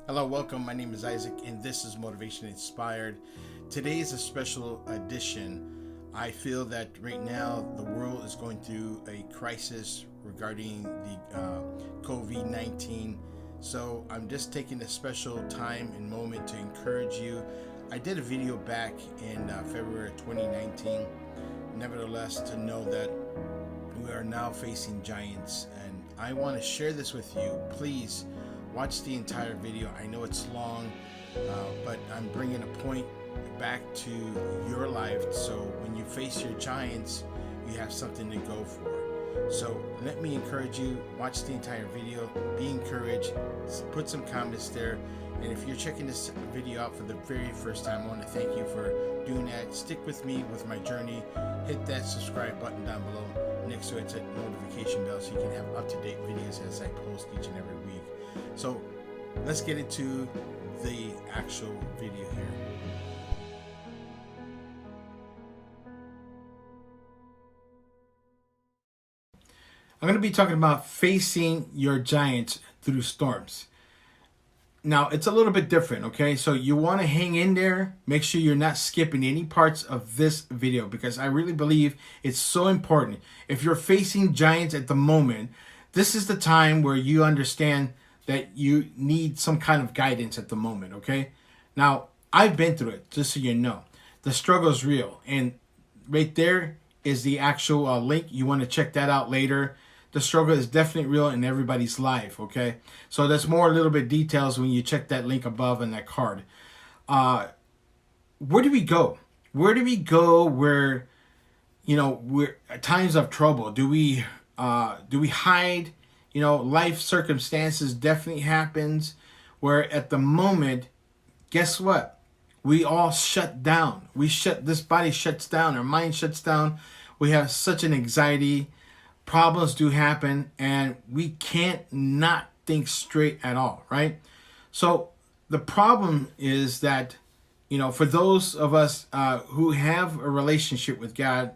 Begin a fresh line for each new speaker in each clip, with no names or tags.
Hello, welcome. My name is Isaac, and this is Motivation Inspired. Today is a special edition. I feel that right now the world is going through a crisis regarding the COVID 19. So I'm just taking a special time and moment to encourage you. I did a video back in February 2019. Nevertheless, to know that we are now facing giants, and I want to share this with you. Please watch the entire video. I know it's long, but I'm bringing a point back to your life, so when you face your giants, you have something to go for. So let me encourage you, watch the entire video, be encouraged, put some comments there. And if you're checking this video out for the very first time, I want to thank you for doing that. Stick with me with my journey. Hit that subscribe button down below. Next to it's a notification bell so you can have up-to-date videos as I post each and every week. So let's get into the actual video here. I'm going to be talking about facing your giants through storms. Now, it's a little bit different, okay? So you want to hang in there. Make sure you're not skipping any parts of this video because I really believe it's so important. If you're facing giants at the moment, this is the time where you understand that you need some kind of guidance at the moment, okay? Now, I've been through it, just so you know. The struggle is real. And right there is the actual link. You want to check that out later. The struggle is definitely real in everybody's life, okay? So there's more little bit details when you check that link above in that card. Where do we go? Where do we go where, we're at times of trouble? Do we hide? Life circumstances definitely happens where at the moment, guess what? We all shut down. This body shuts down. Our mind shuts down. We have such an anxiety. Problems do happen, and we can't not think straight at all, right? So the problem is that, for those of us who have a relationship with God,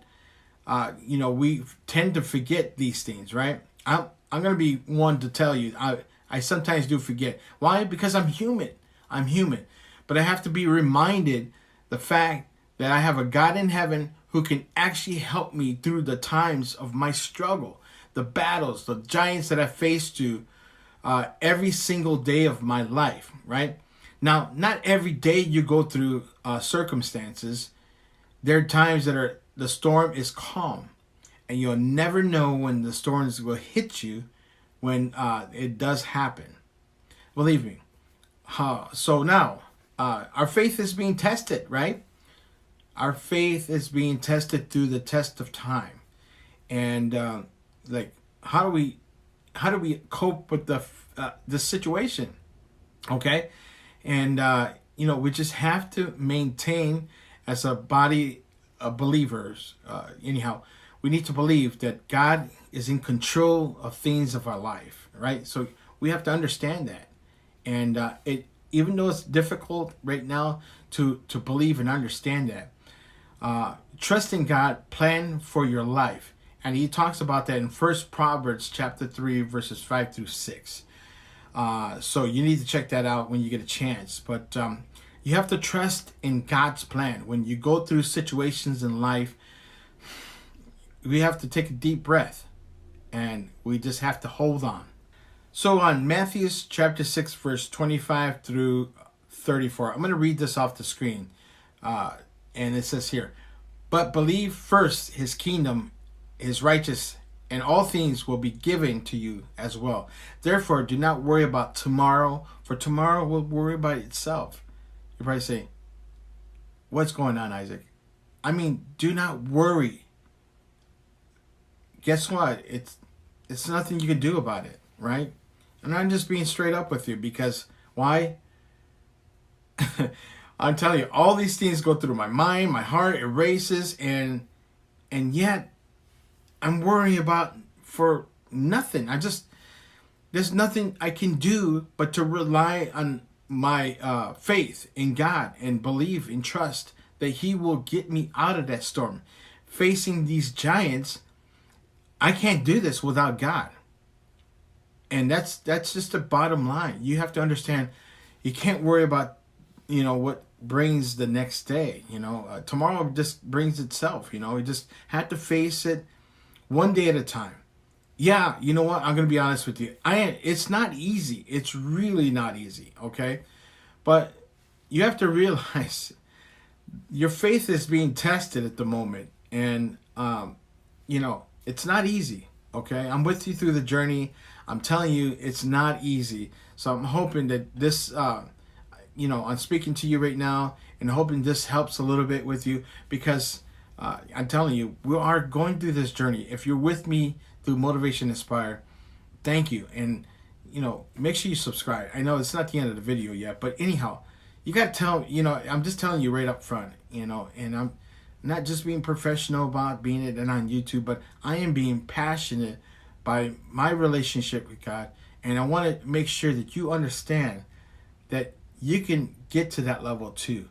we tend to forget these things, right? I'm going to be one to tell you, I sometimes do forget. Why? Because I'm human. I'm human. But I have to be reminded the fact that I have a God in heaven who can actually help me through the times of my struggle, the battles, the giants that I face to every single day of my life, right? Now, not every day you go through circumstances. There are times that the storm is calm, and you'll never know when the storms will hit you when it does happen. Believe me. So now, our faith is being tested, right? Our faith is being tested through the test of time, and how do we cope with the situation? Okay, and we just have to maintain as a body of believers. We need to believe that God is in control of things of our life, right? So we have to understand that, and even though it's difficult right now to believe and understand that. Trust in God, plan for your life. And he talks about that in 1 Proverbs chapter 3, verses 5 through 6. So you need to check that out when you get a chance. But you have to trust in God's plan. When you go through situations in life, we have to take a deep breath. And we just have to hold on. So on Matthew chapter 6, verse 25 through 34, I'm going to read this off the screen. And it says here, but believe first his kingdom, his righteous, and all things will be given to you as well. Therefore, do not worry about tomorrow, for tomorrow will worry about itself. You're probably saying, what's going on, Isaac? I mean, do not worry. Guess what? It's nothing you can do about it, right? And I'm just being straight up with you because why? I'm telling you, all these things go through my mind, my heart, it races, and yet I'm worrying about for nothing. There's nothing I can do but to rely on my faith in God and believe and trust that he will get me out of that storm. Facing these giants, I can't do this without God. And that's just the bottom line. You have to understand, You can't worry about, what brings the next day. Tomorrow just brings itself. You just have to face it one day at a time. Yeah, you know what? I'm gonna be honest with you. It's not easy. It's really not easy. Okay, but you have to realize your faith is being tested at the moment, and it's not easy. Okay, I'm with you through the journey. I'm telling you, it's not easy. So I'm hoping that this, I'm speaking to you right now, and hoping this helps a little bit with you, because I'm telling you, we are going through this journey. If you're with me through Motivation Inspire, thank you, and make sure you subscribe. I know it's not the end of the video yet, but anyhow, you got to tell, I'm just telling you right up front, and I'm not just being professional about being it and on YouTube, but I am being passionate by my relationship with God, and I want to make sure that you understand that you can get to that level too,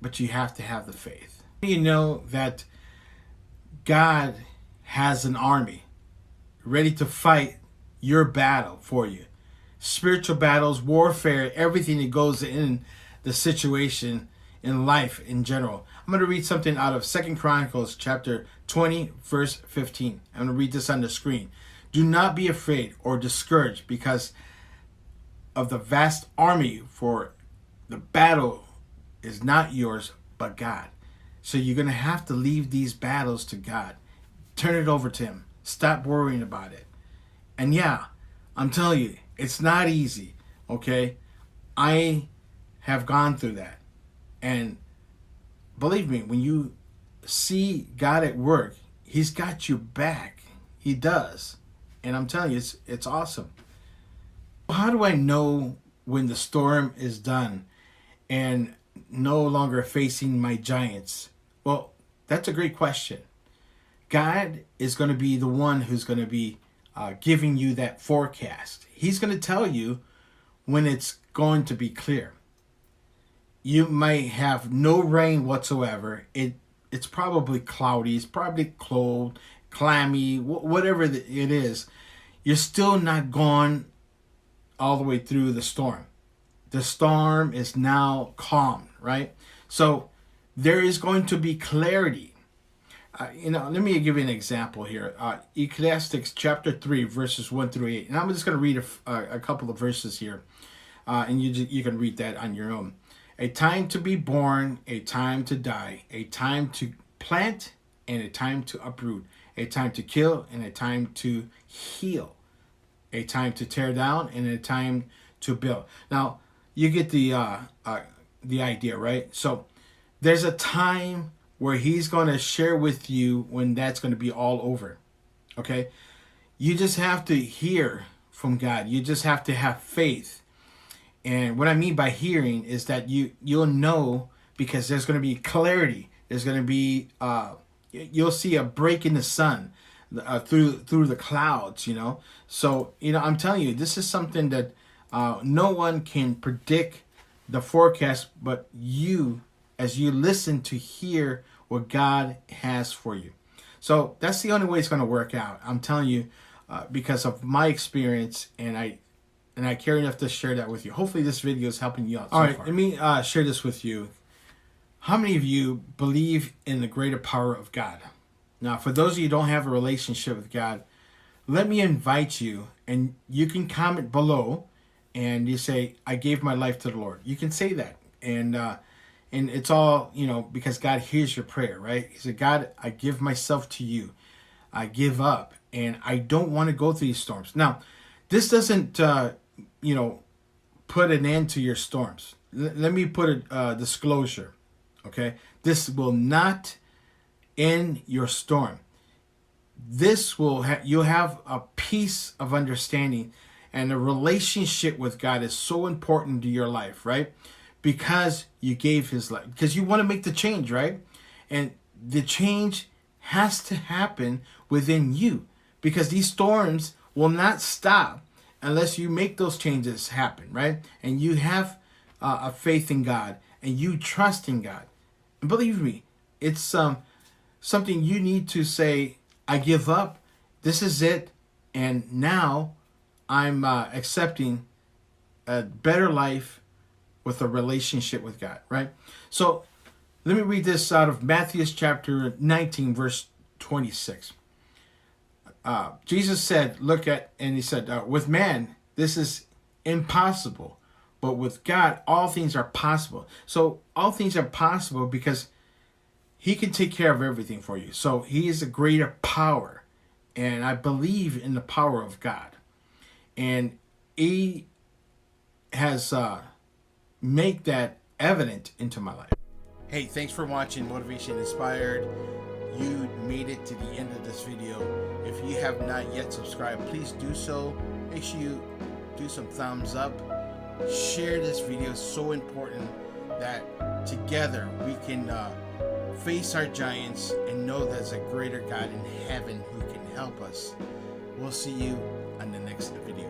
but you have to have the faith. You know that God has an army ready to fight your battle for you. Spiritual battles, warfare, everything that goes in the situation in life in general. I'm going to read something out of 2 Chronicles chapter 20, verse 15. I'm going to read this on the screen. Do not be afraid or discouraged because of the vast army, for the battle is not yours, but God. So you're going to have to leave these battles to God. Turn it over to Him. Stop worrying about it. And yeah, I'm telling you, it's not easy, okay? I have gone through that. And believe me, when you see God at work, He's got your back. He does. And I'm telling you, it's awesome. How do I know when the storm is done and no longer facing my giants? Well, that's a great question. God is going to be the one who's going to be giving you that forecast. He's going to tell you when it's going to be clear. You might have no rain whatsoever. It's probably cloudy. It's probably cold, clammy, whatever it is. You're still not gone all the way through the storm. The storm is now calm, right? So there is going to be clarity. Let me give you an example here. Ecclesiastes chapter 3, verses 1 through 8. And I'm just going to read a couple of verses here. And you can read that on your own. A time to be born, a time to die, a time to plant, and a time to uproot, a time to kill, and a time to heal, a time to tear down, and a time to build. Now, you get the idea, right? So there's a time where He's going to share with you when that's going to be all over, okay? You just have to hear from God. You just have to have faith. And what I mean by hearing is that you'll know, because there's going to be clarity. There's going to be, you'll see a break in the sun through the clouds, So, I'm telling you, this is something that no one can predict the forecast but you, as you listen to hear what God has for you. So that's the only way it's going to work out. I'm telling you, because of my experience, and I care enough to share that with you. Hopefully this video is helping you out. All right, let me share this with you. How many of you believe in the greater power of God? Now, for those of you who don't have a relationship with God, let me invite you, and you can comment below, and you say, I gave my life to the Lord. You can say that. And it's all, because God hears your prayer, right? He said, God, I give myself to you. I give up, and I don't want to go through these storms. Now, this doesn't, put an end to your storms. Let me put a disclosure, okay? This will not end your storm. This will you'll have a peace of understanding, and a relationship with God is so important to your life, right? Because you gave His life, because you want to make the change, right? And the change has to happen within you, because these storms will not stop unless you make those changes happen, right? And you have a faith in God, and you trust in God. And believe me, it's something you need to say, I give up, this is it, and now I'm accepting a better life with a relationship with God, right? So let me read this out of Matthew chapter 19, verse 26. Jesus said, he said, with man, this is impossible, but with God, all things are possible. So all things are possible because he can take care of everything for you. So he is a greater power. And I believe in the power of God. And he has made that evident into my life. Hey, thanks for watching Motivation Inspired. You made it to the end of this video. If you have not yet subscribed, please do so. Make sure you do some thumbs up. Share this video. It's so important that together we can face our giants and know there's a greater God in heaven who can help us. We'll see you on the next video.